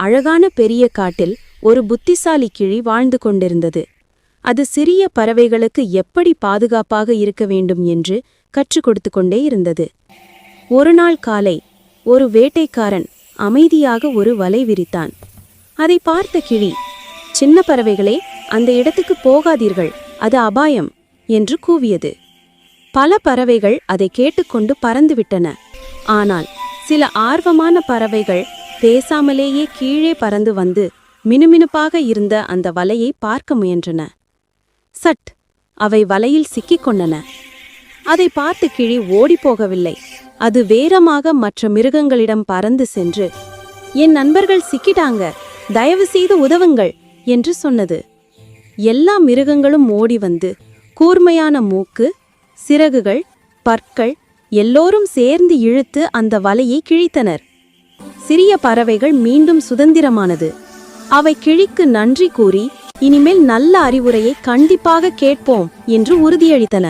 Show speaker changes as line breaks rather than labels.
அழகான பெரிய காட்டில் ஒரு புத்திசாலி கிளி வாழ்ந்து கொண்டிருந்தது. அது சிறிய பறவைகளுக்கு எப்படி பாதுகாப்பாக இருக்க வேண்டும் என்று கற்றுக் கொடுத்து கொண்டே இருந்தது. ஒருநாள் காலை ஒரு வேட்டைக்காரன் அமைதியாக ஒரு வலை விரித்தான். அதை பார்த்த கிளி, சின்ன பறவைகளே, அந்த இடத்துக்கு போகாதீர்கள், அது அபாயம் என்று கூவியது. பல பறவைகள் அதை கேட்டுக்கொண்டு பறந்துவிட்டன. ஆனால் சில ஆர்வமான பறவைகள் பேசாமலேயே கீழே பறந்து வந்து மினுமினுப்பாக இருந்த அந்த வலையை பார்க்க முயன்றன. சட், அவை வலையில் சிக்கிக் கொண்டன. அதை பார்த்து கிளி ஓடிப்போகவில்லை. அது வேகமாக மற்ற மிருகங்களிடம் பறந்து சென்று, என் நண்பர்கள் சிக்கிட்டாங்க, தயவு செய்து உதவுங்கள் என்று சொன்னது. எல்லா மிருகங்களும் ஓடி வந்து கூர்மையான மூக்கு, சிறகுகள், பற்கள் எல்லோரும் சேர்ந்து இழுத்து அந்த வலையை கிழித்தனர். சிறிய பறவைகள் மீண்டும் சுதந்திரமானது. அவை கிளிக்கு நன்றி கூறி, இனிமேல் நல்ல அறிவுரையை கண்டிப்பாக கேட்போம் என்று உறுதியளித்தன.